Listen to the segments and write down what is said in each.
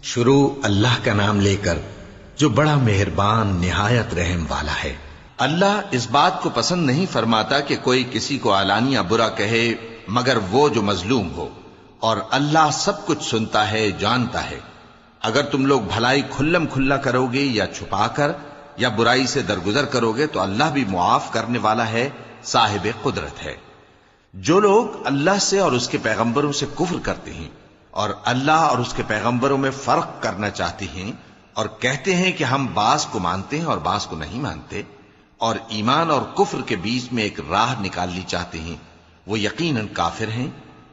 شروع اللہ کا نام لے کر جو بڑا مہربان نہایت رحم والا ہے۔ اللہ اس بات کو پسند نہیں فرماتا کہ کوئی کسی کو علانیہ برا کہے مگر وہ جو مظلوم ہو، اور اللہ سب کچھ سنتا ہے، جانتا ہے۔ اگر تم لوگ بھلائی کھلم کھلا کرو گے یا چھپا کر یا برائی سے درگزر کرو گے تو اللہ بھی معاف کرنے والا ہے، صاحب قدرت ہے۔ جو لوگ اللہ سے اور اس کے پیغمبروں سے کفر کرتے ہیں اور اللہ اور اس کے پیغمبروں میں فرق کرنا چاہتے ہیں اور کہتے ہیں کہ ہم بعض کو مانتے ہیں اور بعض کو نہیں مانتے، اور ایمان اور کفر کے بیچ میں ایک راہ نکالنی چاہتے ہیں، وہ یقیناً کافر ہیں،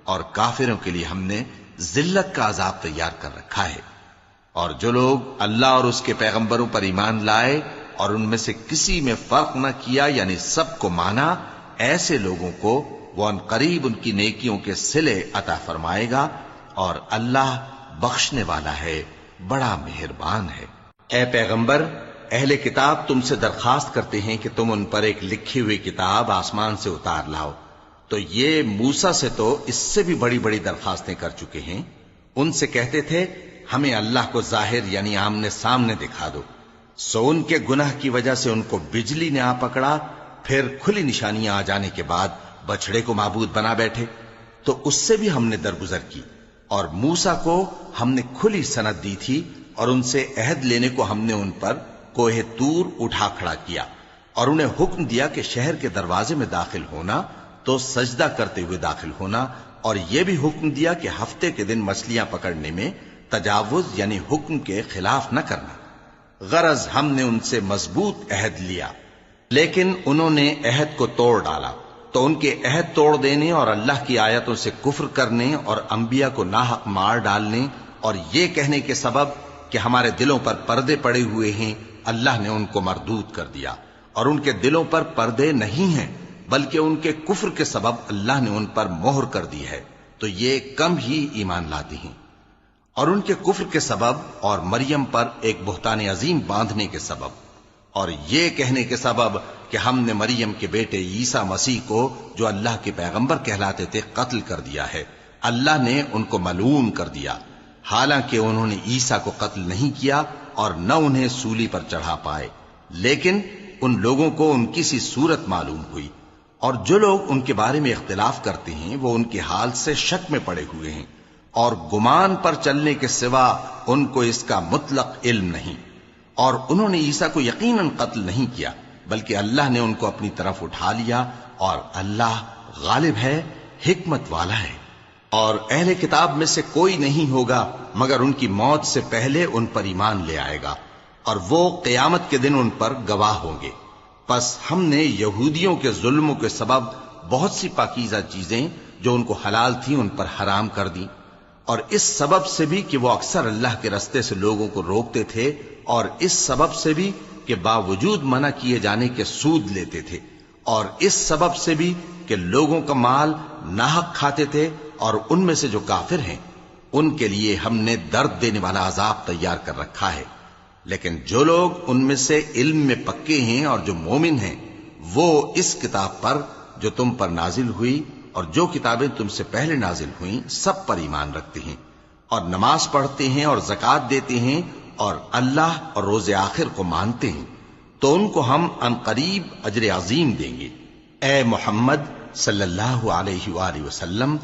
اور کافروں کے لیے ہم نے ذلت کا عذاب تیار کر رکھا ہے۔ اور جو لوگ اللہ اور اس کے پیغمبروں پر ایمان لائے اور ان میں سے کسی میں فرق نہ کیا، یعنی سب کو مانا، ایسے لوگوں کو وہ ان قریب ان کی نیکیوں کے صلے عطا فرمائے گا، اور اللہ بخشنے والا ہے، بڑا مہربان ہے۔ اے پیغمبر، اہل کتاب تم سے درخواست کرتے ہیں کہ تم ان پر ایک لکھی ہوئی کتاب آسمان سے اتار لاؤ، تو یہ موسیٰ سے تو اس سے بھی بڑی بڑی درخواستیں کر چکے ہیں۔ ان سے کہتے تھے ہمیں اللہ کو ظاہر یعنی آمنے سامنے دکھا دو، سو ان کے گناہ کی وجہ سے ان کو بجلی نے آ پکڑا، پھر کھلی نشانیاں آ جانے کے بعد بچڑے کو معبود بنا بیٹھے، تو اس سے بھی ہم نے درگزر کی۔ اور موسیٰ کو ہم نے کھلی سند دی تھی، اور ان سے عہد لینے کو ہم نے ان پر کوہ طور اٹھا کھڑا کیا، اور انہیں حکم دیا کہ شہر کے دروازے میں داخل ہونا تو سجدہ کرتے ہوئے داخل ہونا، اور یہ بھی حکم دیا کہ ہفتے کے دن مچھلیاں پکڑنے میں تجاوز یعنی حکم کے خلاف نہ کرنا۔ غرض ہم نے ان سے مضبوط عہد لیا، لیکن انہوں نے عہد کو توڑ ڈالا، تو ان کے عہد توڑ دینے اور اللہ کی آیتوں سے کفر کرنے اور انبیاء کو ناحق مار ڈالنے اور یہ کہنے کے سبب کہ ہمارے دلوں پر پردے پڑے ہوئے ہیں، اللہ نے ان کو مردود کر دیا۔ اور ان کے دلوں پر پردے نہیں ہیں، بلکہ ان کے کفر کے سبب اللہ نے ان پر مہر کر دی ہے، تو یہ کم ہی ایمان لاتے ہیں۔ اور ان کے کفر کے سبب اور مریم پر ایک بہتان عظیم باندھنے کے سبب اور یہ کہنے کے سبب کہ ہم نے مریم کے بیٹے عیسیٰ مسیح کو جو اللہ کے پیغمبر کہلاتے تھے قتل کر دیا ہے، اللہ نے ان کو ملعون کر دیا، حالانکہ انہوں نے عیسیٰ کو قتل نہیں کیا اور نہ انہیں سولی پر چڑھا پائے، لیکن ان لوگوں کو ان کی سی صورت معلوم ہوئی۔ اور جو لوگ ان کے بارے میں اختلاف کرتے ہیں وہ ان کے حال سے شک میں پڑے ہوئے ہیں، اور گمان پر چلنے کے سوا ان کو اس کا مطلق علم نہیں۔ اور انہوں نے عیسیٰ کو یقیناً قتل نہیں کیا، بلکہ اللہ نے ان کو اپنی طرف اٹھا لیا، اور اللہ غالب ہے، حکمت والا ہے۔ اور اہل کتاب میں سے کوئی نہیں ہوگا مگر ان کی موت سے پہلے ان پر ایمان لے آئے گا، اور وہ قیامت کے دن ان پر گواہ ہوں گے۔ پس ہم نے یہودیوں کے ظلموں کے سبب بہت سی پاکیزہ چیزیں جو ان کو حلال تھیں ان پر حرام کر دیں، اور اس سبب سے بھی کہ وہ اکثر اللہ کے رستے سے لوگوں کو روکتے تھے، اور اس سبب سے بھی کہ باوجود منع کیے جانے کے سود لیتے تھے، اور اس سبب سے بھی کہ لوگوں کا مال ناحق کھاتے تھے، اور ان میں سے جو کافر ہیں ان کے لیے ہم نے درد دینے والا عذاب تیار کر رکھا ہے۔ لیکن جو لوگ ان میں سے علم میں پکے ہیں اور جو مومن ہیں، وہ اس کتاب پر جو تم پر نازل ہوئی اور جو کتابیں تم سے پہلے نازل ہوئیں سب پر ایمان رکھتے ہیں، اور نماز پڑھتے ہیں اور زکوٰۃ دیتے ہیں، اور اللہ اور روز آخر کو مانتے ہیں، تو ان کو ہم ان قریب اجر عظیم دیں گے۔ اے محمد صلی اللہ علیہ وآلہ وسلم،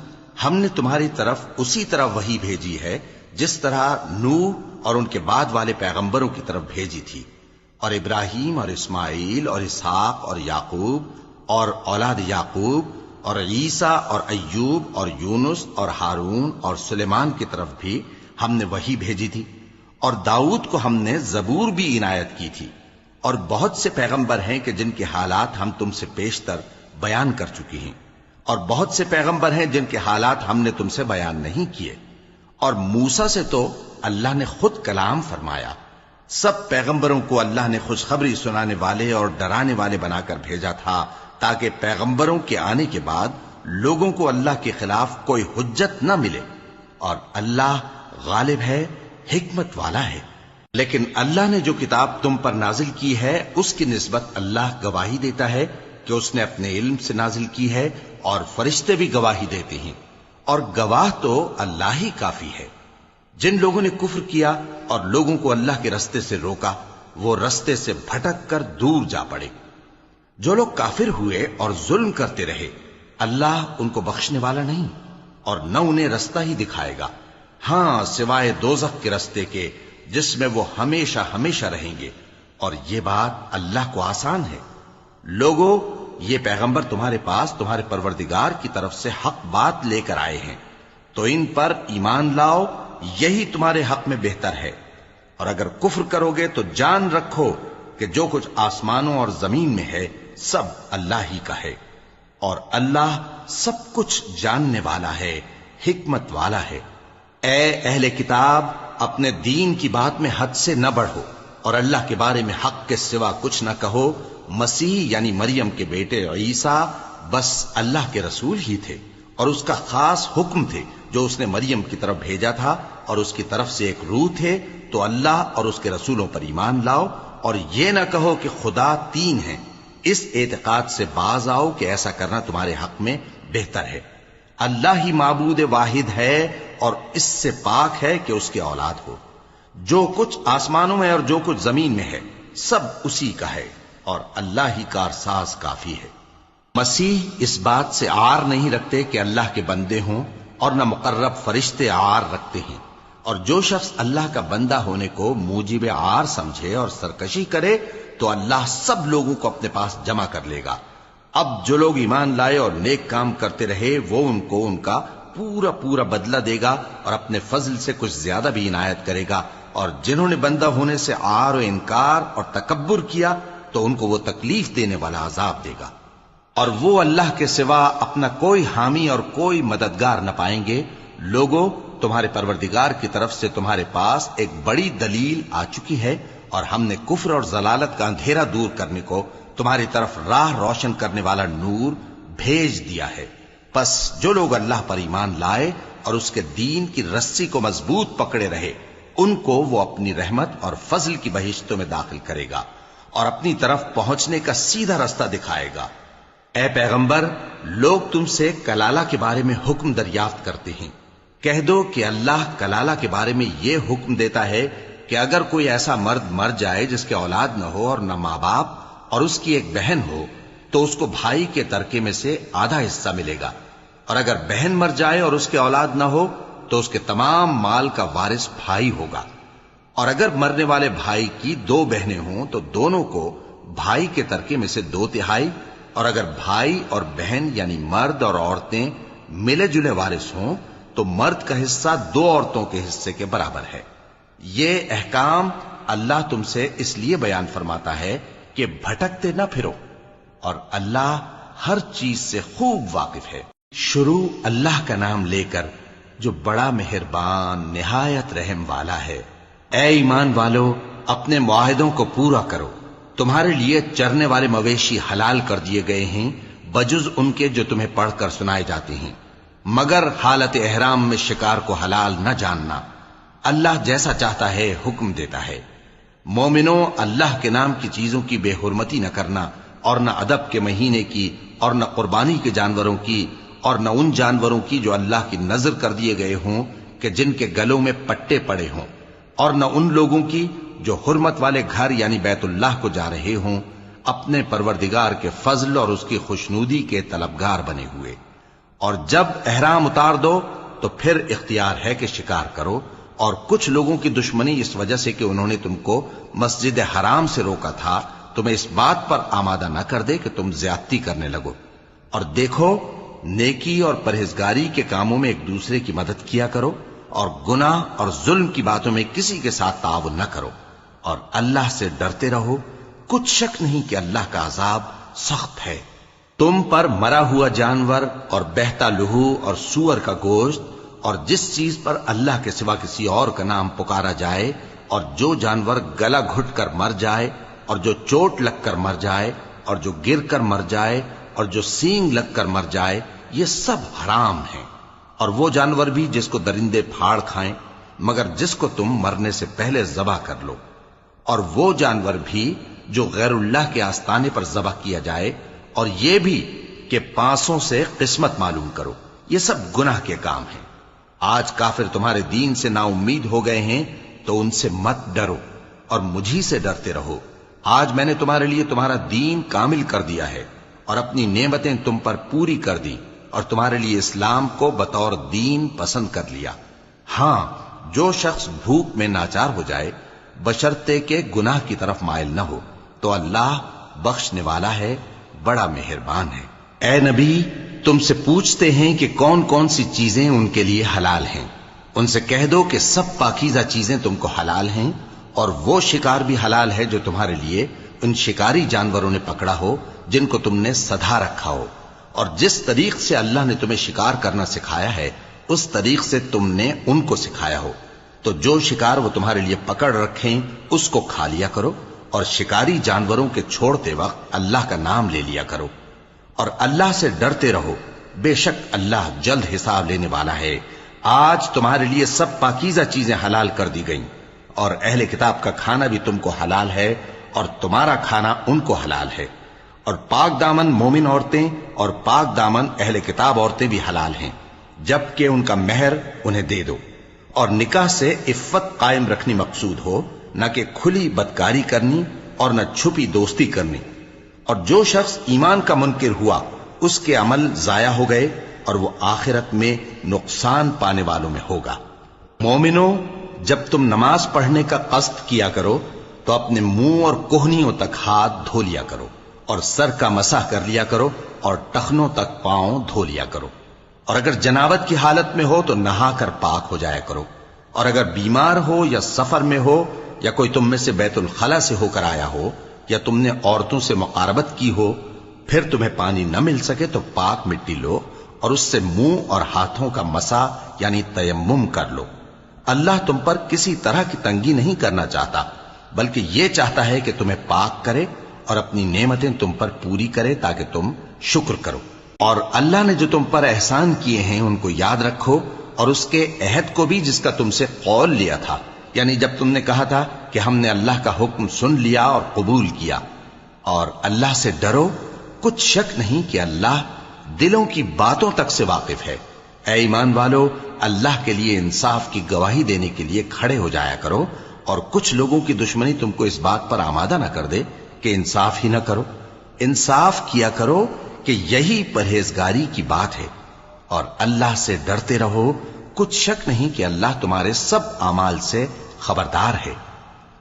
ہم نے تمہاری طرف اسی طرح وحی بھیجی ہے جس طرح نوح اور ان کے بعد والے پیغمبروں کی طرف بھیجی تھی، اور ابراہیم اور اسماعیل اور اسحاق اور یعقوب اور اولاد یعقوب اور عیسیٰ اور ایوب اور یونس اور ہارون اور سلیمان کی طرف بھی ہم نے وحی بھیجی تھی، اور داؤد کو ہم نے زبور بھی عنایت کی تھی۔ اور بہت سے پیغمبر ہیں کہ جن کے حالات ہم تم سے پیشتر بیان کر چکے ہیں، اور بہت سے پیغمبر ہیں جن کے حالات ہم نے تم سے بیان نہیں کیے۔ اور موسیٰ سے تو اللہ نے خود کلام فرمایا۔ سب پیغمبروں کو اللہ نے خوشخبری سنانے والے اور ڈرانے والے بنا کر بھیجا تھا، تاکہ پیغمبروں کے آنے کے بعد لوگوں کو اللہ کے خلاف کوئی حجت نہ ملے، اور اللہ غالب ہے، حکمت والا ہے۔ لیکن اللہ نے جو کتاب تم پر نازل کی ہے اس کی نسبت اللہ گواہی دیتا ہے کہ اس نے اپنے علم سے نازل کی ہے، اور فرشتے بھی گواہی دیتے ہیں، اور گواہ تو اللہ ہی کافی ہے۔ جن لوگوں نے کفر کیا اور لوگوں کو اللہ کے رستے سے روکا وہ رستے سے بھٹک کر دور جا پڑے۔ جو لوگ کافر ہوئے اور ظلم کرتے رہے اللہ ان کو بخشنے والا نہیں اور نہ انہیں رستہ ہی دکھائے گا، ہاں سوائے دوزخ کے رستے کے جس میں وہ ہمیشہ ہمیشہ رہیں گے، اور یہ بات اللہ کو آسان ہے۔ لوگو، یہ پیغمبر تمہارے پاس تمہارے پروردگار کی طرف سے حق بات لے کر آئے ہیں، تو ان پر ایمان لاؤ، یہی تمہارے حق میں بہتر ہے، اور اگر کفر کرو گے تو جان رکھو کہ جو کچھ آسمانوں اور زمین میں ہے سب اللہ ہی کا ہے، اور اللہ سب کچھ جاننے والا ہے، حکمت والا ہے۔ اے اہل کتاب، اپنے دین کی بات میں حد سے نہ بڑھو اور اللہ کے بارے میں حق کے سوا کچھ نہ کہو۔ مسیح یعنی مریم کے بیٹے عیسیٰ بس اللہ کے رسول ہی تھے اور اس کا خاص حکم تھے جو اس نے مریم کی طرف بھیجا تھا، اور اس کی طرف سے ایک روح تھے۔ تو اللہ اور اس کے رسولوں پر ایمان لاؤ اور یہ نہ کہو کہ خدا تین ہیں، اس اعتقاد سے باز آؤ کہ ایسا کرنا تمہارے حق میں بہتر ہے۔ اللہ ہی معبود واحد ہے اور اس سے پاک ہے کہ اس کی اولاد ہو۔ جو کچھ آسمانوں میں اور جو کچھ زمین میں ہے سب اسی کا ہے، اور اللہ ہی کارساز کافی ہے۔ مسیح اس بات سے عار نہیں رکھتے کہ اللہ کے بندے ہوں، اور نہ مقرب فرشتے عار رکھتے ہیں، اور جو شخص اللہ کا بندہ ہونے کو موجب عار سمجھے اور سرکشی کرے تو اللہ سب لوگوں کو اپنے پاس جمع کر لے گا۔ اب جو لوگ ایمان لائے اور نیک کام کرتے رہے وہ ان کو ان کا پورا پورا بدلہ دے گا اور اپنے فضل سے کچھ زیادہ بھی عنایت کرے گا، اور جنہوں نے بندہ ہونے سے عار و انکار اور تکبر کیا تو ان کو وہ تکلیف دینے والا عذاب دے گا، اور وہ اللہ کے سوا اپنا کوئی حامی اور کوئی مددگار نہ پائیں گے۔ لوگوں، تمہارے پروردگار کی طرف سے تمہارے پاس ایک بڑی دلیل آ چکی ہے، اور ہم نے کفر اور ضلالت کا اندھیرا دور کرنے کو تمہاری طرف راہ روشن کرنے والا نور بھیج دیا ہے۔ پس جو لوگ اللہ پر ایمان لائے اور اس کے دین کی رسی کو مضبوط پکڑے رہے ان کو وہ اپنی رحمت اور فضل کی بہشتوں میں داخل کرے گا اور اپنی طرف پہنچنے کا سیدھا رستہ دکھائے گا۔ اے پیغمبر، لوگ تم سے کلالہ کے بارے میں حکم دریافت کرتے ہیں، کہہ دو کہ اللہ کلالہ کے بارے میں یہ حکم دیتا ہے کہ اگر کوئی ایسا مرد مر جائے جس کے اولاد نہ ہو اور نہ ماں باپ اور اس کی ایک بہن ہو تو اس کو بھائی کے ترکے میں سے آدھا حصہ ملے گا، اور اگر بہن مر جائے اور اس کے اولاد نہ ہو تو اس کے تمام مال کا وارث بھائی ہوگا، اور اگر مرنے والے بھائی کی دو بہنیں ہوں تو دونوں کو بھائی کے ترکے میں سے 2/3، اور اگر بھائی اور بہن یعنی مرد اور عورتیں ملے جلے وارث ہوں تو مرد کا حصہ 2 عورتوں کے حصے کے برابر ہے۔ یہ احکام اللہ تم سے اس لیے بیان فرماتا ہے کہ بھٹکتے نہ پھرو، اور اللہ ہر چیز سے خوب واقف ہے۔ شروع اللہ کا نام لے کر جو بڑا مہربان نہایت رحم والا ہے۔ اے ایمان والو، اپنے معاہدوں کو پورا کرو۔ تمہارے لیے چرنے والے مویشی حلال کر دیے گئے ہیں بجز ان کے جو تمہیں پڑھ کر سنائے جاتے ہیں، مگر حالت احرام میں شکار کو حلال نہ جاننا۔ اللہ جیسا چاہتا ہے حکم دیتا ہے۔ مومنوں، اللہ کے نام کی چیزوں کی بے حرمتی نہ کرنا، اور نہ ادب کے مہینے کی، اور نہ قربانی کے جانوروں کی، اور نہ ان جانوروں کی جو اللہ کی نذر کر دیے گئے ہوں کہ جن کے گلوں میں پٹے پڑے ہوں، اور نہ ان لوگوں کی جو حرمت والے گھر یعنی بیت اللہ کو جا رہے ہوں اپنے پروردگار کے فضل اور اس کی خوشنودی کے طلبگار بنے ہوئے۔ اور جب احرام اتار دو تو پھر اختیار ہے کہ شکار کرو، اور کچھ لوگوں کی دشمنی اس وجہ سے کہ انہوں نے تم کو مسجد حرام سے روکا تھا تمہیں اس بات پر آمادہ نہ کر دے کہ تم زیادتی کرنے لگو۔ اور دیکھو، نیکی اور پرہیزگاری کے کاموں میں ایک دوسرے کی مدد کیا کرو، اور گناہ اور ظلم کی باتوں میں کسی کے ساتھ تعاون نہ کرو، اور اللہ سے ڈرتے رہو۔ کچھ شک نہیں کہ اللہ کا عذاب سخت ہے۔ تم پر مرا ہوا جانور اور بہتا لہو اور سور کا گوشت اور جس چیز پر اللہ کے سوا کسی اور کا نام پکارا جائے، اور جو جانور گلا گھٹ کر مر جائے، اور جو چوٹ لگ کر مر جائے، اور جو گر کر مر جائے، اور جو سینگ لگ کر مر جائے، یہ سب حرام ہیں۔ اور وہ جانور بھی جس کو درندے پھاڑ کھائیں، مگر جس کو تم مرنے سے پہلے ذبح کر لو، اور وہ جانور بھی جو غیر اللہ کے آستانے پر ذبح کیا جائے، اور یہ بھی کہ پانسوں سے قسمت معلوم کرو۔ یہ سب گناہ کے کام ہیں۔ آج کافر تمہارے دین سے نا امید ہو گئے ہیں تو ان سے مت ڈرو اور مجھی سے ڈرتے رہو۔ آج میں نے تمہارے لیے تمہارا دین کامل کر دیا ہے اور اپنی نعمتیں تم پر پوری کر دی اور تمہارے لیے اسلام کو بطور دین پسند کر لیا۔ ہاں، جو شخص بھوک میں ناچار ہو جائے بشرطے کہ گناہ کی طرف مائل نہ ہو تو اللہ بخشنے والا ہے، بڑا مہربان ہے۔ اے نبی، تم سے پوچھتے ہیں کہ کون کون سی چیزیں ان کے لیے حلال ہیں۔ ان سے کہہ دو کہ سب پاکیزہ چیزیں تم کو حلال ہیں، اور وہ شکار بھی حلال ہے جو تمہارے لیے ان شکاری جانوروں نے پکڑا ہو جن کو تم نے سدھا رکھا ہو، اور جس طریق سے اللہ نے تمہیں شکار کرنا سکھایا ہے اس طریق سے تم نے ان کو سکھایا ہو۔ تو جو شکار وہ تمہارے لیے پکڑ رکھیں اس کو کھا لیا کرو، اور شکاری جانوروں کے چھوڑتے وقت اللہ کا نام لے لیا کرو، اور اللہ سے ڈرتے رہو، بے شک اللہ جلد حساب لینے والا ہے۔ آج تمہارے لیے سب پاکیزہ چیزیں حلال کر دی گئیں، اور اہل کتاب کا کھانا بھی تم کو حلال ہے اور تمہارا کھانا ان کو حلال ہے، اور پاک دامن مومن عورتیں اور پاک دامن اہل کتاب عورتیں بھی حلال ہیں، جبکہ ان کا مہر انہیں دے دو، اور نکاح سے عفت قائم رکھنی مقصود ہو، نہ کہ کھلی بدکاری کرنی اور نہ چھپی دوستی کرنی۔ اور جو شخص ایمان کا منکر ہوا اس کے عمل ضائع ہو گئے اور وہ آخرت میں نقصان پانے والوں میں ہوگا۔ مومنوں، جب تم نماز پڑھنے کا قصد کیا کرو تو اپنے منہ اور کوہنیوں تک ہاتھ دھو لیا کرو، اور سر کا مسح کر لیا کرو، اور ٹخنوں تک پاؤں دھو لیا کرو، اور اگر جنابت کی حالت میں ہو تو نہا کر پاک ہو جایا کرو، اور اگر بیمار ہو یا سفر میں ہو یا کوئی تم میں سے بیت الخلا سے ہو کر آیا ہو یا تم نے عورتوں سے مقاربت کی ہو، پھر تمہیں پانی نہ مل سکے تو پاک مٹی لو اور اس سے منہ اور ہاتھوں کا مسح یعنی تیمم کر لو۔ اللہ تم پر کسی طرح کی تنگی نہیں کرنا چاہتا، بلکہ یہ چاہتا ہے کہ تمہیں پاک کرے اور اپنی نعمتیں تم پر پوری کرے تاکہ تم شکر کرو۔ اور اللہ نے جو تم پر احسان کیے ہیں ان کو یاد رکھو، اور اس کے عہد کو بھی جس کا تم سے قول لیا تھا، یعنی جب تم نے کہا تھا کہ ہم نے اللہ کا حکم سن لیا اور قبول کیا۔ اور اللہ سے ڈرو، کچھ شک نہیں کہ اللہ دلوں کی باتوں تک سے واقف ہے۔ اے ایمان والو، اللہ کے لیے انصاف کی گواہی دینے کے لیے کھڑے ہو جایا کرو، اور کچھ لوگوں کی دشمنی تم کو اس بات پر آمادہ نہ کر دے کہ انصاف ہی نہ کرو۔ انصاف کیا کرو کہ یہی پرہیزگاری کی بات ہے، اور اللہ سے ڈرتے رہو، کچھ شک نہیں کہ اللہ تمہارے سب اعمال سے خبردار ہے۔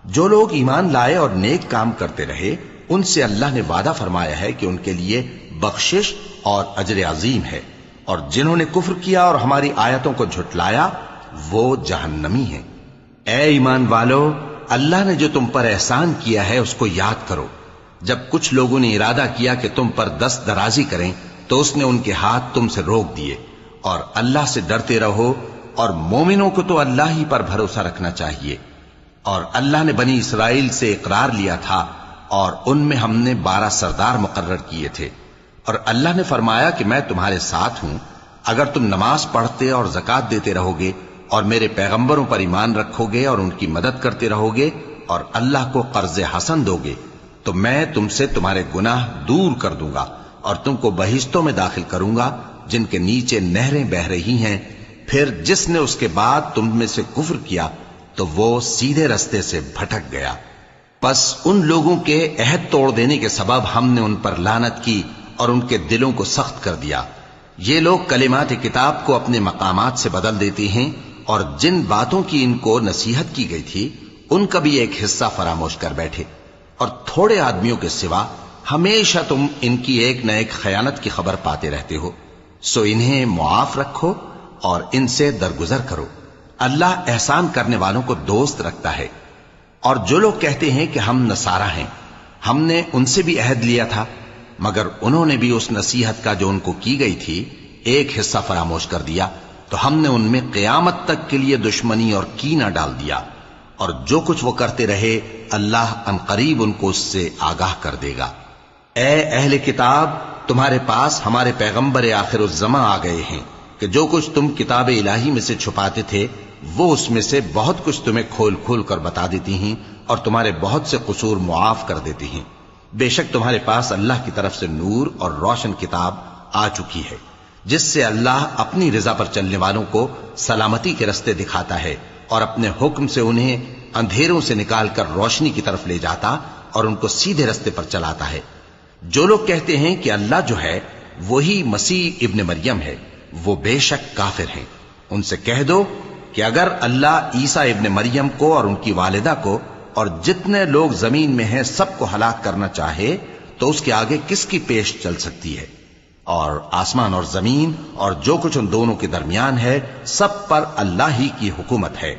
جو لوگ ایمان لائے اور نیک کام کرتے رہے ان سے اللہ نے وعدہ فرمایا ہے کہ ان کے لیے بخشش اور اجر عظیم ہے، اور جنہوں نے کفر کیا اور ہماری آیتوں کو جھٹلایا وہ جہنمی ہیں۔ اے ایمان والو، اللہ نے جو تم پر احسان کیا ہے اس کو یاد کرو۔ جب کچھ لوگوں نے ارادہ کیا کہ تم پر دست درازی کریں تو اس نے ان کے ہاتھ تم سے روک دیے، اور اللہ سے ڈرتے رہو، اور مومنوں کو تو اللہ ہی پر بھروسہ رکھنا چاہیے۔ اور اللہ نے بنی اسرائیل سے اقرار لیا تھا اور ان میں ہم نے 12 سردار مقرر کیے تھے، اور اللہ نے فرمایا کہ میں تمہارے ساتھ ہوں اگر تم نماز پڑھتے اور زکوٰۃ دیتے رہو گے اور میرے پیغمبروں پر ایمان رکھو گے اور ان کی مدد کرتے رہو گے اور اللہ کو قرض حسن دو گے تو میں تم سے تمہارے گناہ دور کر دوں گا اور تم کو بہشتوں میں داخل کروں گا جن کے نیچے نہریں بہہ رہی ہیں۔ پھر جس نے اس کے بعد تم میں سے کفر کیا تو وہ سیدھے رستے سے بھٹک گیا۔ پس ان لوگوں کے عہد توڑ دینے کے سبب ہم نے ان پر لعنت کی اور ان کے دلوں کو سخت کر دیا۔ یہ لوگ کلمات کتاب کو اپنے مقامات سے بدل دیتے ہیں، اور جن باتوں کی ان کو نصیحت کی گئی تھی ان کا بھی ایک حصہ فراموش کر بیٹھے، اور تھوڑے آدمیوں کے سوا ہمیشہ تم ان کی ایک نہ ایک خیانت کی خبر پاتے رہتے ہو۔ سو انہیں معاف رکھو اور ان سے درگزر کرو۔ اللہ احسان کرنے والوں کو دوست رکھتا ہے۔ اور جو لوگ کہتے ہیں کہ ہم نصارہ ہیں، ہم نے ان سے بھی عہد لیا تھا، مگر انہوں نے بھی اس نصیحت کا جو ان کو کی گئی تھی ایک حصہ فراموش کر دیا، تو ہم نے ان میں قیامت تک کے لیے دشمنی اور کینہ ڈال دیا، اور جو کچھ وہ کرتے رہے اللہ عنقریب ان کو اس سے آگاہ کر دے گا۔ اے اہل کتاب، تمہارے پاس ہمارے پیغمبر آخر الزماں آ گئے ہیں کہ جو کچھ تم کتاب الہی میں سے چھپاتے تھے وہ اس میں سے بہت کچھ تمہیں کھول کھول کر بتا دیتی ہیں اور تمہارے بہت سے قصور معاف کر دیتی ہیں۔ بے شک تمہارے پاس اللہ کی طرف سے نور اور روشن کتاب آ چکی ہے جس سے اللہ اپنی رضا پر چلنے والوں کو سلامتی کے رستے دکھاتا ہے اور اپنے حکم سے انہیں اندھیروں سے نکال کر روشنی کی طرف لے جاتا اور ان کو سیدھے رستے پر چلاتا ہے۔ جو لوگ کہتے ہیں کہ اللہ جو ہے وہی مسیح ابن مریم ہے، وہ بے شک کافر ہیں۔ ان سے کہہ دو کہ اگر اللہ عیسیٰ ابن مریم کو اور ان کی والدہ کو اور جتنے لوگ زمین میں ہیں سب کو ہلاک کرنا چاہے تو اس کے آگے کس کی پیش چل سکتی ہے؟ اور آسمان اور زمین اور جو کچھ ان دونوں کے درمیان ہے سب پر اللہ ہی کی حکومت ہے۔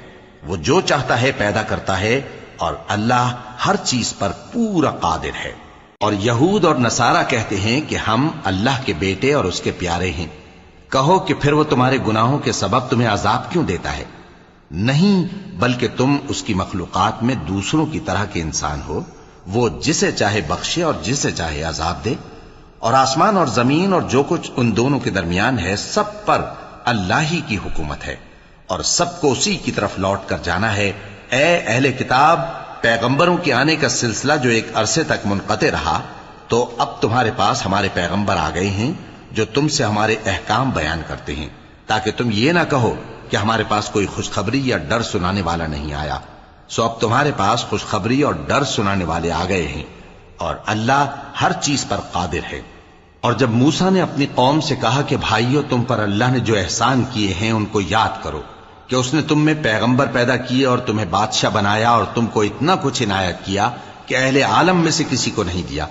وہ جو چاہتا ہے پیدا کرتا ہے اور اللہ ہر چیز پر پورا قادر ہے۔ اور یہود اور نصارہ کہتے ہیں کہ ہم اللہ کے بیٹے اور اس کے پیارے ہیں۔ کہو کہ پھر وہ تمہارے گناہوں کے سبب تمہیں عذاب کیوں دیتا ہے؟ نہیں، بلکہ تم اس کی مخلوقات میں دوسروں کی طرح کے انسان ہو، وہ جسے چاہے بخشے اور جسے چاہے عذاب دے۔ اور آسمان اور زمین اور جو کچھ ان دونوں کے درمیان ہے سب پر اللہ ہی کی حکومت ہے اور سب کو اسی کی طرف لوٹ کر جانا ہے۔ اے اہل کتاب، پیغمبروں کے آنے کا سلسلہ جو ایک عرصے تک منقطع رہا، تو اب تمہارے پاس ہمارے پیغمبر آ گئے ہیں جو تم سے ہمارے احکام بیان کرتے ہیں، تاکہ تم یہ نہ کہو کہ ہمارے پاس کوئی خوشخبری یا ڈر سنانے والا نہیں آیا۔ سو اب تمہارے پاس خوشخبری اور ڈر سنانے والے آ گئے ہیں، اور اللہ ہر چیز پر قادر ہے۔ اور جب موسیٰ نے اپنی قوم سے کہا کہ بھائیو، تم پر اللہ نے جو احسان کیے ہیں ان کو یاد کرو، کہ اس نے تم میں پیغمبر پیدا کیے اور تمہیں بادشاہ بنایا اور تم کو اتنا کچھ عنایت کیا کہ اہل عالم میں سے کسی کو نہیں دیا۔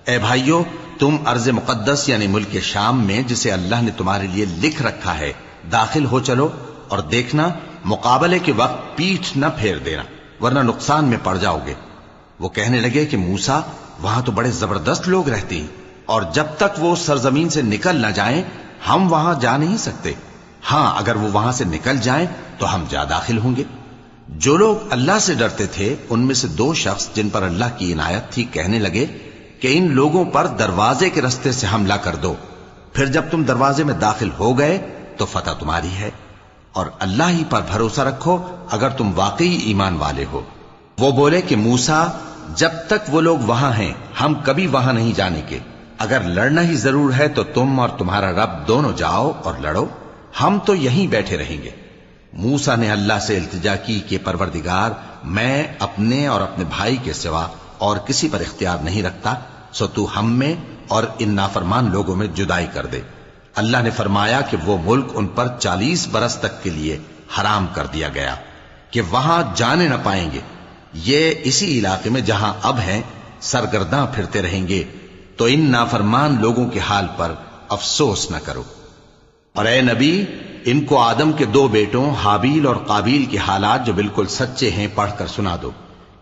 اے بھائیو، تم ارض مقدس یعنی ملک شام میں جسے اللہ نے تمہارے لیے لکھ رکھا ہے داخل ہو چلو، اور دیکھنا مقابلے کے وقت پیٹھ نہ پھیر دینا، ورنہ نقصان میں پڑ جاؤ گے۔ وہ کہنے لگے کہ موسیٰ، وہاں تو بڑے زبردست لوگ رہتے ہیں، اور جب تک وہ سرزمین سے نکل نہ جائیں ہم وہاں جا نہیں سکتے۔ ہاں، اگر وہ وہاں سے نکل جائیں تو ہم جا داخل ہوں گے۔ جو لوگ اللہ سے ڈرتے تھے ان میں سے دو شخص جن پر اللہ کی عنایت تھی کہنے لگے کہ ان لوگوں پر دروازے کے رستے سے حملہ کر دو، پھر جب تم دروازے میں داخل ہو گئے تو فتح تمہاری ہے، اور اللہ ہی پر بھروسہ رکھو اگر تم واقعی ایمان والے ہو۔ وہ بولے کہ موسیٰ، جب تک وہ لوگ وہاں ہیں ہم کبھی وہاں نہیں جانے کے، اگر لڑنا ہی ضرور ہے تو تم اور تمہارا رب دونوں جاؤ اور لڑو، ہم تو یہیں بیٹھے رہیں گے۔ موسیٰ نے اللہ سے التجا کی کہ پروردگار، میں اپنے اور اپنے بھائی کے سوا اور کسی پر اختیار نہیں رکھتا، سو تو ہم میں اور ان نافرمان لوگوں میں جدائی کر دے۔ اللہ نے فرمایا کہ وہ ملک ان پر 40 برس تک کے لیے حرام کر دیا گیا کہ وہاں جانے نہ پائیں گے۔ یہ اسی علاقے میں جہاں اب ہیں سرگرداں پھرتے رہیں گے، تو ان نافرمان لوگوں کے حال پر افسوس نہ کرو۔ اور اے نبی، ان کو آدم کے 2 بیٹوں حابیل اور قابیل کے حالات جو بالکل سچے ہیں پڑھ کر سنا دو،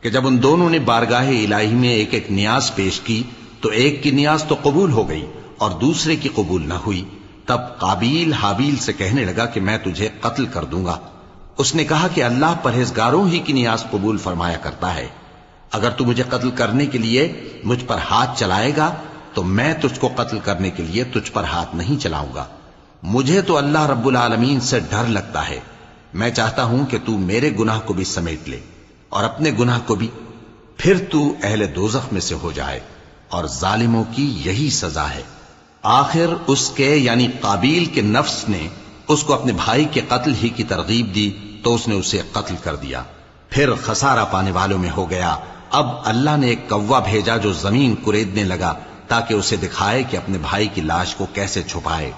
کہ جب ان دونوں نے بارگاہ الہی میں ایک ایک نیاز پیش کی تو ایک کی نیاز تو قبول ہو گئی اور دوسرے کی قبول نہ ہوئی۔ تب قابیل حابیل سے کہنے لگا کہ میں تجھے قتل کر دوں گا۔ اس نے کہا کہ اللہ پرہیزگاروں ہی کی نیاز قبول فرمایا کرتا ہے، اگر تو مجھے قتل کرنے کے لیے مجھ پر ہاتھ چلائے گا تو میں تجھ کو قتل کرنے کے لیے تجھ پر ہاتھ نہیں چلاؤں گا۔ مجھے تو اللہ رب العالمین سے ڈر لگتا ہے، میں چاہتا ہوں کہ تو میرے گناہ کو بھی سمیٹ لے اور اپنے گناہ کو بھی، پھر تو اہل دوزخ میں سے ہو جائے، اور ظالموں کی یہی سزا ہے۔ آخر اس کے یعنی قابیل کے نفس نے اس کو اپنے بھائی کے قتل ہی کی ترغیب دی تو اس نے اسے قتل کر دیا، پھر خسارہ پانے والوں میں ہو گیا۔ اب اللہ نے ایک کوا بھیجا جو زمین کریدنے لگا تاکہ اسے دکھائے کہ اپنے بھائی کی لاش کو کیسے چھپائے۔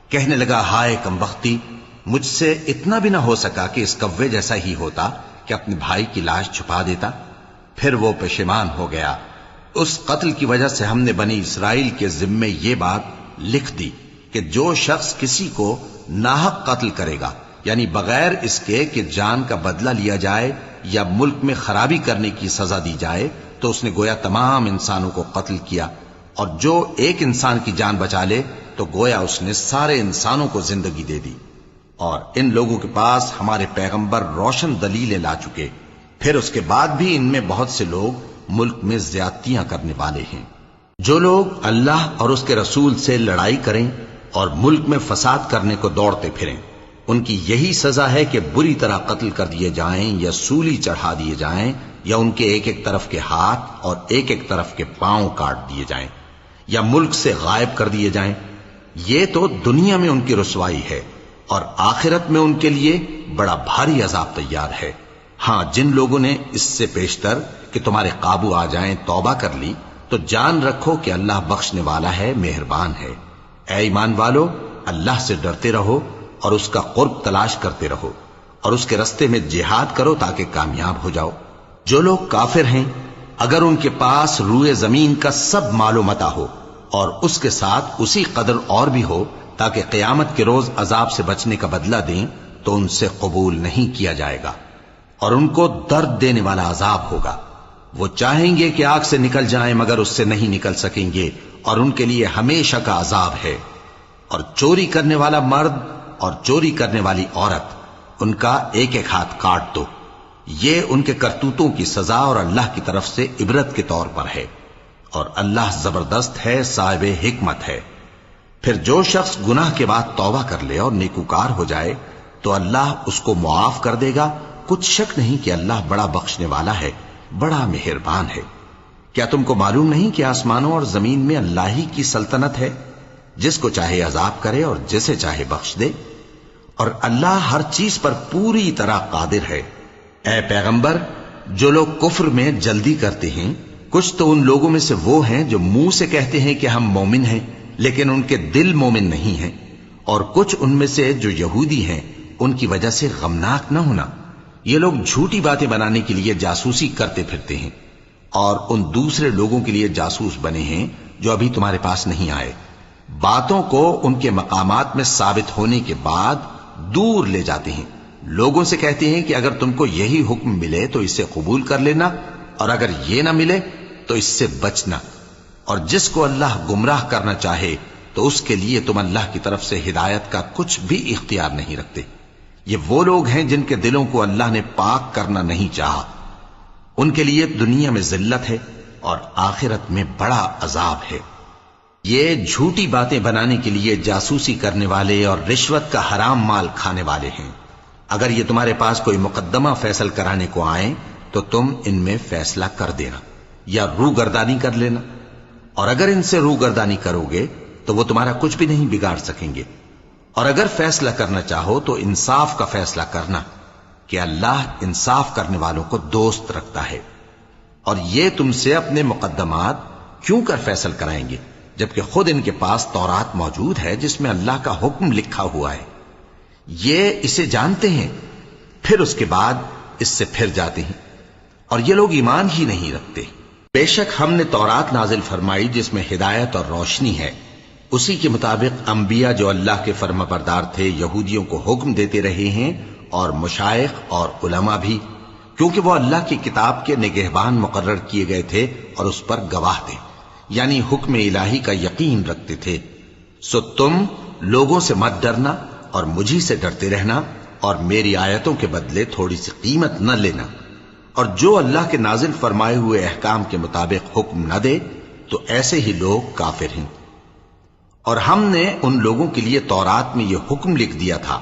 کہنے لگا، ہائے کمبختی، مجھ سے اتنا بھی نہ ہو سکا کہ اس کوے جیسا ہی ہوتا کہ اپنے بھائی کی لاش چھپا دیتا۔ پھر وہ پشیمان ہو گیا۔ اس قتل کی وجہ سے ہم نے بنی اسرائیل کے ذمے یہ بات لکھ دی کہ جو شخص کسی کو ناحق قتل کرے گا، یعنی بغیر اس کے کہ جان کا بدلہ لیا جائے یا ملک میں خرابی کرنے کی سزا دی جائے، تو اس نے گویا تمام انسانوں کو قتل کیا، اور جو ایک انسان کی جان بچا لے تو گویا اس نے سارے انسانوں کو زندگی دے دی۔ اور ان لوگوں کے پاس ہمارے پیغمبر روشن دلیلیں لا چکے، پھر اس کے بعد بھی ان میں بہت سے لوگ ملک میں زیادتیاں کرنے والے ہیں۔ جو لوگ اللہ اور اس کے رسول سے لڑائی کریں اور ملک میں فساد کرنے کو دوڑتے پھریں، ان کی یہی سزا ہے کہ بری طرح قتل کر دیے جائیں یا سولی چڑھا دیے جائیں، یا ان کے ایک ایک طرف کے ہاتھ اور ایک ایک طرف کے پاؤں کاٹ دیے جائیں، یا ملک سے غائب کر دیے جائیں، یہ تو دنیا میں ان کی رسوائی ہے اور آخرت میں ان کے لیے بڑا بھاری عذاب تیار ہے۔ ہاں، جن لوگوں نے اس سے پیشتر کہ تمہارے قابو آ جائیں توبہ کر لی تو جان رکھو کہ اللہ بخشنے والا ہے، مہربان ہے۔ اے ایمان والو، اللہ سے ڈرتے رہو اور اس کا قرب تلاش کرتے رہو اور اس کے رستے میں جہاد کرو تاکہ کامیاب ہو جاؤ۔ جو لوگ کافر ہیں، اگر ان کے پاس روئے زمین کا سب مال و متاع ہو اور اس کے ساتھ اسی قدر اور بھی ہو تاکہ قیامت کے روز عذاب سے بچنے کا بدلہ دیں تو ان سے قبول نہیں کیا جائے گا اور ان کو درد دینے والا عذاب ہوگا۔ وہ چاہیں گے کہ آگ سے نکل جائیں مگر اس سے نہیں نکل سکیں گے اور ان کے لیے ہمیشہ کا عذاب ہے۔ اور چوری کرنے والا مرد اور چوری کرنے والی عورت، ان کا ایک ایک ہاتھ کاٹ دو۔ یہ ان کے کرتوتوں کی سزا اور اللہ کی طرف سے عبرت کے طور پر ہے، اور اللہ زبردست ہے، صاحب حکمت ہے۔ پھر جو شخص گناہ کے بعد توبہ کر لے اور نیکوکار ہو جائے تو اللہ اس کو معاف کر دے گا۔ کچھ شک نہیں کہ اللہ بڑا بخشنے والا ہے، بڑا مہربان ہے۔ کیا تم کو معلوم نہیں کہ آسمانوں اور زمین میں اللہ ہی کی سلطنت ہے، جس کو چاہے عذاب کرے اور جسے چاہے بخش دے، اور اللہ ہر چیز پر پوری طرح قادر ہے۔ اے پیغمبر، جو لوگ کفر میں جلدی کرتے ہیں، کچھ تو ان لوگوں میں سے وہ ہیں جو منہ سے کہتے ہیں کہ ہم مومن ہیں لیکن ان کے دل مومن نہیں ہیں، اور کچھ ان میں سے جو یہودی ہیں، ان کی وجہ سے غمناک نہ ہونا۔ یہ لوگ جھوٹی باتیں بنانے کے لیے جاسوسی کرتے پھرتے ہیں اور ان دوسرے لوگوں کے لیے جاسوس بنے ہیں جو ابھی تمہارے پاس نہیں آئے۔ باتوں کو ان کے مقامات میں ثابت ہونے کے بعد دور لے جاتے ہیں، لوگوں سے کہتے ہیں کہ اگر تم کو یہی حکم ملے تو اسے قبول کر لینا، اور اگر یہ نہ ملے تو اس سے بچنا، اور جس کو اللہ گمراہ کرنا چاہے تو اس کے لیے تم اللہ کی طرف سے ہدایت کا کچھ بھی اختیار نہیں رکھتے۔ یہ وہ لوگ ہیں جن کے دلوں کو اللہ نے پاک کرنا نہیں چاہا، ان کے لیے دنیا میں ذلت ہے اور آخرت میں بڑا عذاب ہے۔ یہ جھوٹی باتیں بنانے کے لیے جاسوسی کرنے والے اور رشوت کا حرام مال کھانے والے ہیں۔ اگر یہ تمہارے پاس کوئی مقدمہ فیصل کرانے کو آئیں تو تم ان میں فیصلہ کر دینا یا روگردانی کر لینا، اور اگر ان سے روگردانی کرو گے تو وہ تمہارا کچھ بھی نہیں بگاڑ سکیں گے، اور اگر فیصلہ کرنا چاہو تو انصاف کا فیصلہ کرنا کہ اللہ انصاف کرنے والوں کو دوست رکھتا ہے۔ اور یہ تم سے اپنے مقدمات کیوں کر فیصل کرائیں گے جبکہ خود ان کے پاس تورات موجود ہے جس میں اللہ کا حکم لکھا ہوا ہے۔ یہ اسے جانتے ہیں، پھر اس کے بعد اس سے پھر جاتے ہیں، اور یہ لوگ ایمان ہی نہیں رکھتے۔ بے شک ہم نے تورات نازل فرمائی جس میں ہدایت اور روشنی ہے، اسی کے مطابق انبیاء جو اللہ کے فرما بردار تھے یہودیوں کو حکم دیتے رہے ہیں، اور مشائخ اور علماء بھی، کیونکہ وہ اللہ کی کتاب کے نگہبان مقرر کیے گئے تھے اور اس پر گواہ تھے، یعنی حکم الہی کا یقین رکھتے تھے۔ سو تم لوگوں سے مت ڈرنا اور مجھی سے ڈرتے رہنا، اور میری آیتوں کے بدلے تھوڑی سی قیمت نہ لینا، اور جو اللہ کے نازل فرمائے ہوئے احکام کے مطابق حکم نہ دے تو ایسے ہی لوگ کافر ہیں۔ اور ہم نے ان لوگوں کے لیے تورات میں یہ حکم لکھ دیا تھا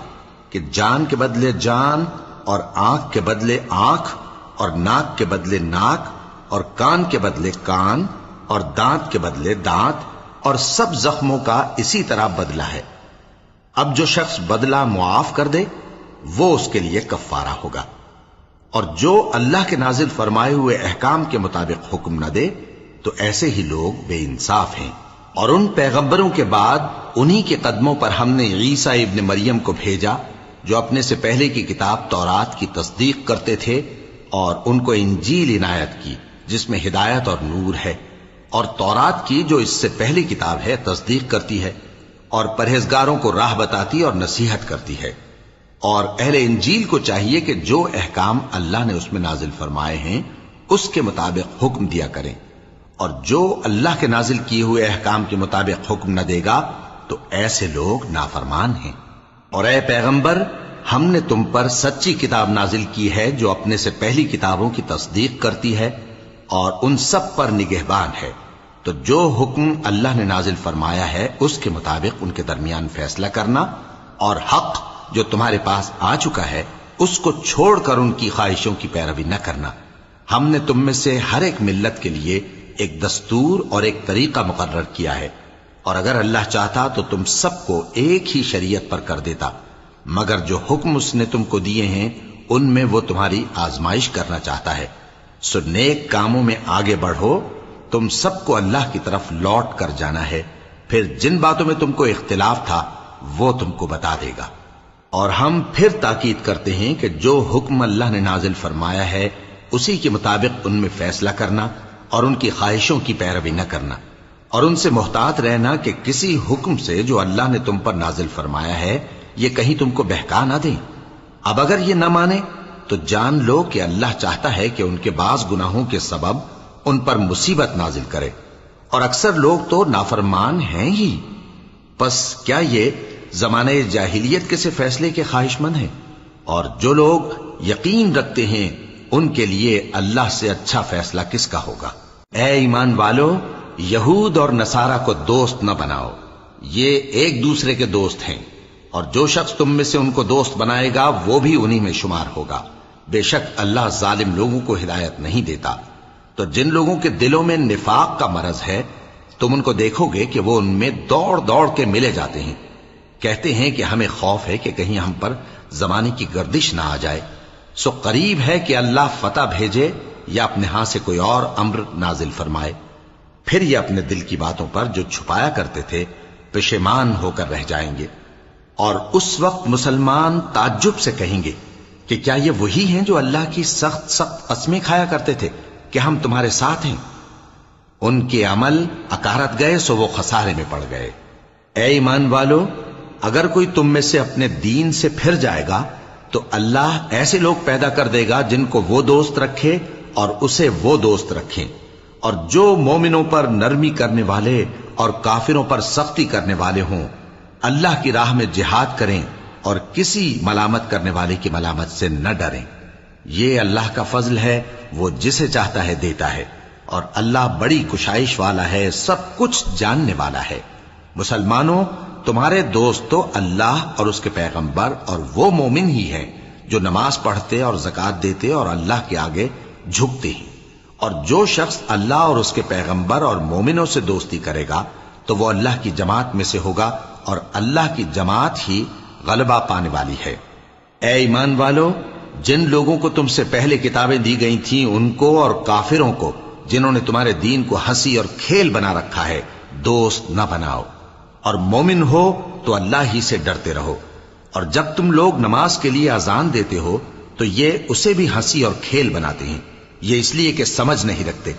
کہ جان کے بدلے جان، اور آنکھ کے بدلے آنکھ، اور ناک کے بدلے ناک، اور کان کے بدلے کان، اور دانت کے بدلے دانت، اور سب زخموں کا اسی طرح بدلہ ہے۔ اب جو شخص بدلہ معاف کر دے وہ اس کے لیے کفارہ ہوگا، اور جو اللہ کے نازل فرمائے ہوئے احکام کے مطابق حکم نہ دے تو ایسے ہی لوگ بے انصاف ہیں۔ اور ان پیغمبروں کے بعد انہی کے قدموں پر ہم نے عیسیٰ ابن مریم کو بھیجا جو اپنے سے پہلے کی کتاب تورات کی تصدیق کرتے تھے، اور ان کو انجیل عنایت کی جس میں ہدایت اور نور ہے، اور تورات کی جو اس سے پہلی کتاب ہے تصدیق کرتی ہے اور پرہیزگاروں کو راہ بتاتی اور نصیحت کرتی ہے۔ اور اہل انجیل کو چاہیے کہ جو احکام اللہ نے اس میں نازل فرمائے ہیں اس کے مطابق حکم دیا کریں، اور جو اللہ کے نازل کیے ہوئے احکام کے مطابق حکم نہ دے گا تو ایسے لوگ نافرمان ہیں۔ اور اے پیغمبر، ہم نے تم پر سچی کتاب نازل کی ہے جو اپنے سے پہلی کتابوں کی تصدیق کرتی ہے اور ان سب پر نگہبان ہے، تو جو حکم اللہ نے نازل فرمایا ہے اس کے مطابق ان کے درمیان فیصلہ کرنا، اور حق جو تمہارے پاس آ چکا ہے اس کو چھوڑ کر ان کی خواہشوں کی پیروی نہ کرنا۔ ہم نے تم میں سے ہر ایک ملت کے لیے ایک دستور اور ایک طریقہ مقرر کیا ہے، اور اگر اللہ چاہتا تو تم سب کو ایک ہی شریعت پر کر دیتا، مگر جو حکم اس نے تم کو دیے ہیں ان میں وہ تمہاری آزمائش کرنا چاہتا ہے۔ سو نیک کاموں میں آگے بڑھو، تم سب کو اللہ کی طرف لوٹ کر جانا ہے، پھر جن باتوں میں تم کو اختلاف تھا وہ تم کو بتا دے گا۔ اور ہم پھر تاکید کرتے ہیں کہ جو حکم اللہ نے نازل فرمایا ہے اسی کے مطابق ان میں فیصلہ کرنا اور ان کی خواہشوں کی پیروی نہ کرنا، اور ان سے محتاط رہنا کہ کسی حکم سے جو اللہ نے تم پر نازل فرمایا ہے یہ کہیں تم کو بہکا نہ دیں۔ اب اگر یہ نہ مانے تو جان لو کہ اللہ چاہتا ہے کہ ان کے بعض گناہوں کے سبب ان پر مصیبت نازل کرے، اور اکثر لوگ تو نافرمان ہیں ہی۔ پس کیا یہ زمانہ جاہلیت کے سے فیصلے کے خواہش مند ہیں؟ اور جو لوگ یقین رکھتے ہیں ان کے لیے اللہ سے اچھا فیصلہ کس کا ہوگا؟ اے ایمان والو، یہود اور نصارہ کو دوست نہ بناؤ، یہ ایک دوسرے کے دوست ہیں، اور جو شخص تم میں سے ان کو دوست بنائے گا وہ بھی انہی میں شمار ہوگا۔ بے شک اللہ ظالم لوگوں کو ہدایت نہیں دیتا۔ تو جن لوگوں کے دلوں میں نفاق کا مرض ہے تم ان کو دیکھو گے کہ وہ ان میں دوڑ دوڑ کے ملے جاتے ہیں، کہتے ہیں کہ ہمیں خوف ہے کہ کہیں ہم پر زمانے کی گردش نہ آ جائے۔ سو قریب ہے کہ اللہ فتح بھیجے یا اپنے ہاں سے کوئی اور امر نازل فرمائے، پھر یہ اپنے دل کی باتوں پر جو چھپایا کرتے تھے پشیمان ہو کر رہ جائیں گے۔ اور اس وقت مسلمان تعجب سے کہیں گے کہ کیا یہ وہی ہیں جو اللہ کی سخت سخت قسمیں کھایا کرتے تھے کہ ہم تمہارے ساتھ ہیں؟ ان کے عمل اکارت گئے سو وہ خسارے میں پڑ گئے۔ اے ایمان والو، اگر کوئی تم میں سے اپنے دین سے پھر جائے گا تو اللہ ایسے لوگ پیدا کر دے گا جن کو وہ دوست رکھے اور اسے وہ دوست رکھیں، اور جو مومنوں پر نرمی کرنے والے اور کافروں پر سختی کرنے والے ہوں، اللہ کی راہ میں جہاد کریں اور کسی ملامت کرنے والے کی ملامت سے نہ ڈریں۔ یہ اللہ کا فضل ہے، وہ جسے چاہتا ہے دیتا ہے، اور اللہ بڑی کشائش والا ہے، سب کچھ جاننے والا ہے۔ مسلمانوں، تمہارے دوست تو اللہ اور اس کے پیغمبر اور وہ مومن ہی ہیں جو نماز پڑھتے اور زکوٰۃ دیتے اور اللہ کے آگے جھکتے ہیں۔ اور جو شخص اللہ اور اس کے پیغمبر اور مومنوں سے دوستی کرے گا تو وہ اللہ کی جماعت میں سے ہوگا، اور اللہ کی جماعت ہی غلبہ پانے والی ہے۔ اے ایمان والو، جن لوگوں کو تم سے پہلے کتابیں دی گئی تھیں ان کو اور کافروں کو جنہوں نے تمہارے دین کو ہنسی اور کھیل بنا رکھا ہے دوست نہ بناؤ، اور مومن ہو تو اللہ ہی سے ڈرتے رہو۔ اور جب تم لوگ نماز کے لیے اذان دیتے ہو تو یہ اسے بھی ہنسی اور کھیل بناتے ہیں، یہ اس لیے کہ سمجھ نہیں رکھتے۔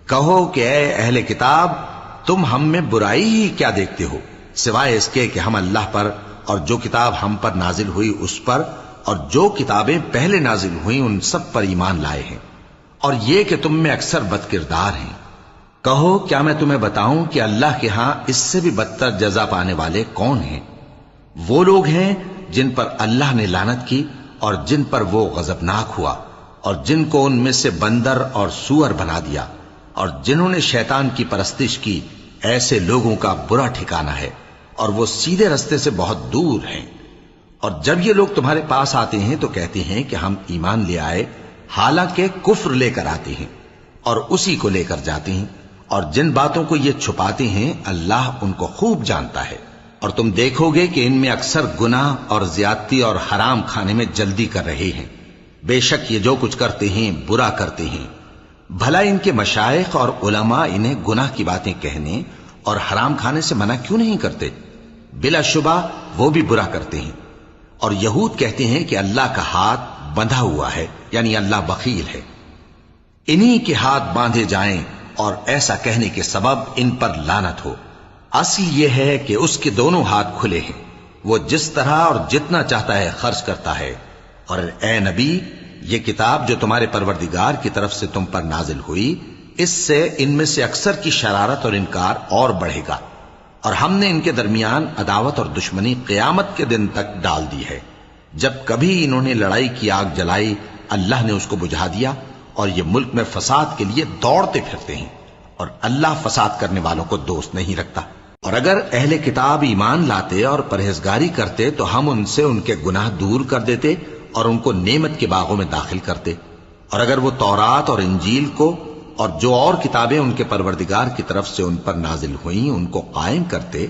کہو کہ اے اہل کتاب، تم ہم میں برائی ہی کیا دیکھتے ہو، سوائے اس کے کہ ہم اللہ پر اور جو کتاب ہم پر نازل ہوئی اس پر اور جو کتابیں پہلے نازل ہوئیں ان سب پر ایمان لائے ہیں، اور یہ کہ تم میں اکثر بد کردار ہیں۔ کہو کیا میں تمہیں بتاؤں کہ اللہ کے ہاں اس سے بھی بدتر جزا پانے والے کون ہیں؟ وہ لوگ ہیں جن پر اللہ نے لعنت کی اور جن پر وہ غضبناک ہوا، اور جن کو ان میں سے بندر اور سور بنا دیا، اور جنہوں نے شیطان کی پرستش کی، ایسے لوگوں کا برا ٹھکانہ ہے، اور وہ سیدھے رستے سے بہت دور ہیں۔ اور جب یہ لوگ تمہارے پاس آتے ہیں تو کہتے ہیں کہ ہم ایمان لے آئے، حالانکہ کفر لے کر آتے ہیں اور اسی کو لے کر جاتے ہیں، اور جن باتوں کو یہ چھپاتے ہیں اللہ ان کو خوب جانتا ہے۔ اور تم دیکھو گے کہ ان میں اکثر گناہ اور زیادتی اور حرام کھانے میں جلدی کر رہے ہیں، بے شک یہ جو کچھ کرتے ہیں برا کرتے ہیں۔ بھلا ان کے مشائخ اور علماء انہیں گناہ کی باتیں کہنے اور حرام کھانے سے منع کیوں نہیں کرتے؟ بلا شبہ وہ بھی برا کرتے ہیں۔ اور یہود کہتے ہیں کہ اللہ کا ہاتھ بندھا ہوا ہے، یعنی اللہ بخیل ہے، انہی کے ہاتھ باندھے جائیں، اور ایسا کہنے کے سبب ان پر لعنت ہو۔ اصل یہ ہے کہ اس کے دونوں ہاتھ کھلے ہیں، وہ جس طرح اور جتنا چاہتا ہے خرچ کرتا ہے۔ اور اے نبی، یہ کتاب جو تمہارے پروردگار کی طرف سے تم پر نازل ہوئی، اس سے ان میں سے اکثر کی شرارت اور انکار اور بڑھے گا، اور ہم نے ان کے درمیان عداوت اور دشمنی قیامت کے دن تک ڈال دی ہے۔ جب کبھی انہوں نے لڑائی کی آگ جلائی اللہ نے اس کو بجھا دیا، اور یہ ملک میں فساد کے لیے دوڑتے پھرتے ہیں، اور اللہ فساد کرنے والوں کو دوست نہیں رکھتا۔ اور اگر اہل کتاب ایمان لاتے اور پرہیزگاری کرتے تو ہم ان سے ان کے گناہ دور کر دیتے اور ان کو نعمت کے باغوں میں داخل کرتے۔ اور اگر وہ تورات اور انجیل کو اور جو اور کتابیں ان کے پروردگار کی طرف سے ان پر نازل ہوئیں ان کو قائم کرتے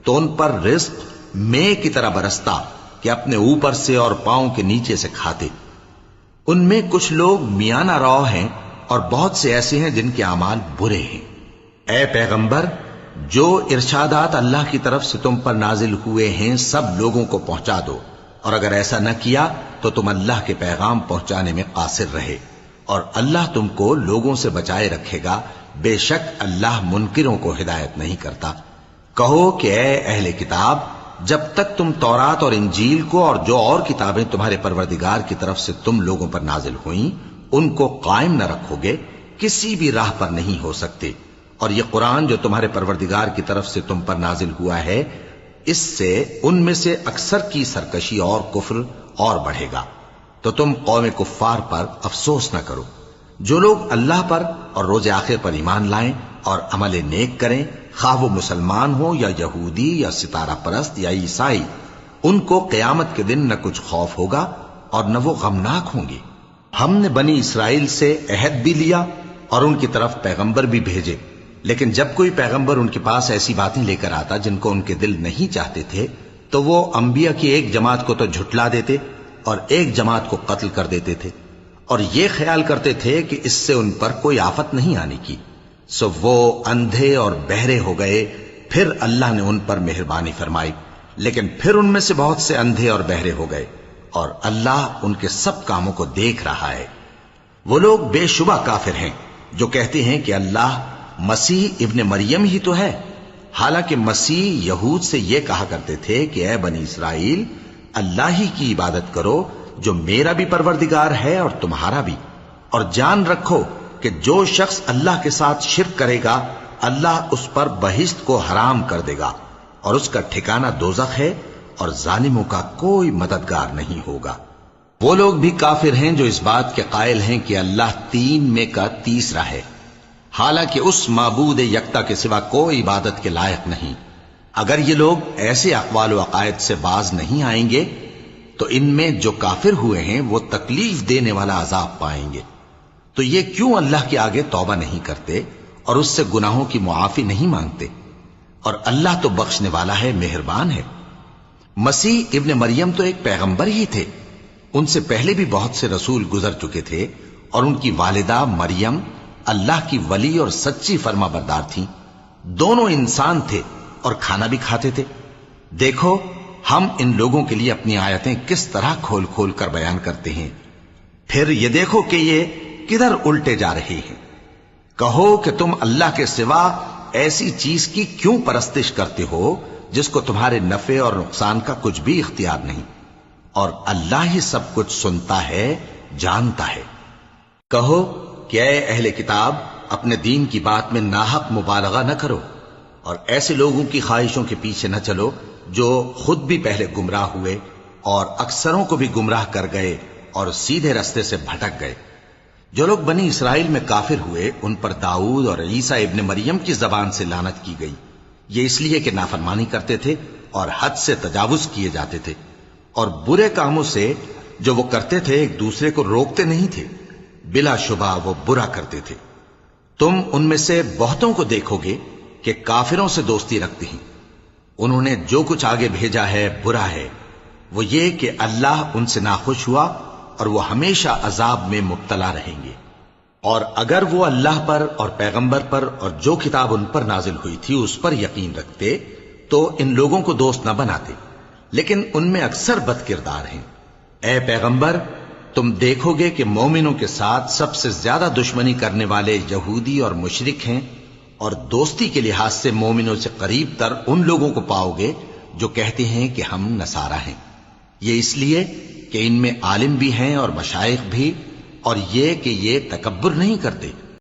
تو ان پر رزق مے کی طرح برستا کہ اپنے اوپر سے اور پاؤں کے نیچے سے کھاتے۔ ان میں کچھ لوگ میانہ رو ہیں اور بہت سے ایسے ہیں جن کے اعمال برے ہیں۔ اے پیغمبر، جو ارشادات اللہ کی طرف سے تم پر نازل ہوئے ہیں سب لوگوں کو پہنچا دو، اور اگر ایسا نہ کیا تو تم اللہ کے پیغام پہنچانے میں قاصر رہے، اور اللہ تم کو لوگوں سے بچائے رکھے گا، بے شک اللہ منکروں کو ہدایت نہیں کرتا۔ کہو کہ اے اہل کتاب، جب تک تم تورات اور انجیل کو اور جو اور کتابیں تمہارے پروردگار کی طرف سے تم لوگوں پر نازل ہوئیں ان کو قائم نہ رکھو گے کسی بھی راہ پر نہیں ہو سکتے، اور یہ قرآن جو تمہارے پروردگار کی طرف سے تم پر نازل ہوا ہے اس سے ان میں سے اکثر کی سرکشی اور کفر اور بڑھے گا، تو تم قوم کفار پر افسوس نہ کرو۔ جو لوگ اللہ پر اور روز آخر پر ایمان لائیں اور عمل نیک کریں، خواہ وہ مسلمان ہو یا یہودی یا ستارہ پرست یا عیسائی، ان کو قیامت کے دن نہ کچھ خوف ہوگا اور نہ وہ غمناک ہوں گے۔ ہم نے بنی اسرائیل سے عہد بھی لیا اور ان کی طرف پیغمبر بھی بھیجے، لیکن جب کوئی پیغمبر ان کے پاس ایسی باتیں لے کر آتا جن کو ان کے دل نہیں چاہتے تھے تو وہ انبیاء کی ایک جماعت کو تو جھٹلا دیتے اور ایک جماعت کو قتل کر دیتے تھے، اور یہ خیال کرتے تھے کہ اس سے ان پر کوئی آفت نہیں آنے کی، سو وہ اندھے اور بہرے ہو گئے۔ پھر اللہ نے ان پر مہربانی فرمائی، لیکن پھر ان میں سے بہت سے اندھے اور بہرے ہو گئے، اور اللہ ان کے سب کاموں کو دیکھ رہا ہے۔ وہ لوگ بے شبہ کافر ہیں جو کہتے ہیں کہ اللہ مسیح ابن مریم ہی تو ہے، حالانکہ مسیح یہود سے یہ کہا کرتے تھے کہ اے بنی اسرائیل، اللہ ہی کی عبادت کرو جو میرا بھی پروردگار ہے اور تمہارا بھی، اور جان رکھو کہ جو شخص اللہ کے ساتھ شرک کرے گا اللہ اس پر بہشت کو حرام کر دے گا، اور اس کا ٹھکانہ دوزخ ہے، اور ظالموں کا کوئی مددگار نہیں ہوگا۔ وہ لوگ بھی کافر ہیں جو اس بات کے قائل ہیں کہ اللہ تین میں کا تیسرا ہے، حالانکہ اس معبود یکتا کے سوا کوئی عبادت کے لائق نہیں۔ اگر یہ لوگ ایسے اقوال و عقائد سے باز نہیں آئیں گے تو ان میں جو کافر ہوئے ہیں وہ تکلیف دینے والا عذاب پائیں گے۔ تو یہ کیوں اللہ کے آگے توبہ نہیں کرتے اور اس سے گناہوں کی معافی نہیں مانگتے؟ اور اللہ تو بخشنے والا ہے، مہربان ہے۔ مسیح ابن مریم تو ایک پیغمبر ہی تھے، ان سے پہلے بھی بہت سے رسول گزر چکے تھے، اور ان کی والدہ مریم اللہ کی ولی اور سچی فرما بردار تھیں، دونوں انسان تھے اور کھانا بھی کھاتے تھے۔ دیکھو ہم ان لوگوں کے لیے اپنی آیتیں کس طرح کھول کھول کر بیان کرتے ہیں، پھر یہ دیکھو کہ یہ کدھر الٹے جا رہے ہیں۔ کہو کہ تم اللہ کے سوا ایسی چیز کی کیوں پرستش کرتے ہو جس کو تمہارے نفع اور نقصان کا کچھ بھی اختیار نہیں، اور اللہ ہی سب کچھ سنتا ہے، جانتا ہے۔ کہو کہ اے اہل کتاب، اپنے دین کی بات میں ناحق مبالغہ نہ کرو، اور ایسے لوگوں کی خواہشوں کے پیچھے نہ چلو جو خود بھی پہلے گمراہ ہوئے اور اکثروں کو بھی گمراہ کر گئے اور سیدھے رستے سے بھٹک گئے۔ جو لوگ بنی اسرائیل میں کافر ہوئے ان پر داؤد اور عیسیٰ ابن مریم کی زبان سے لعنت کی گئی، یہ اس لیے کہ نافرمانی کرتے تھے اور حد سے تجاوز کیے جاتے تھے، اور برے کاموں سے جو وہ کرتے تھے ایک دوسرے کو روکتے نہیں تھے، بلا شبہ وہ برا کرتے تھے۔ تم ان میں سے بہتوں کو دیکھو گے کہ کافروں سے دوستی رکھتے ہیں، انہوں نے جو کچھ آگے بھیجا ہے برا ہے، وہ یہ کہ اللہ ان سے ناخوش ہوا اور وہ ہمیشہ عذاب میں مبتلا رہیں گے۔ اور اگر وہ اللہ پر اور پیغمبر پر اور جو کتاب ان پر نازل ہوئی تھی اس پر یقین رکھتے تو ان لوگوں کو دوست نہ بناتے، لیکن ان میں اکثر بد کردار ہیں۔ اے پیغمبر، تم دیکھو گے کہ مومنوں کے ساتھ سب سے زیادہ دشمنی کرنے والے یہودی اور مشرک ہیں، اور دوستی کے لحاظ سے مومنوں سے قریب تر ان لوگوں کو پاؤ گے جو کہتے ہیں کہ ہم نصارہ ہیں، یہ اس لیے کہ ان میں عالم بھی ہیں اور مشائخ بھی، اور یہ کہ یہ تکبر نہیں کرتے۔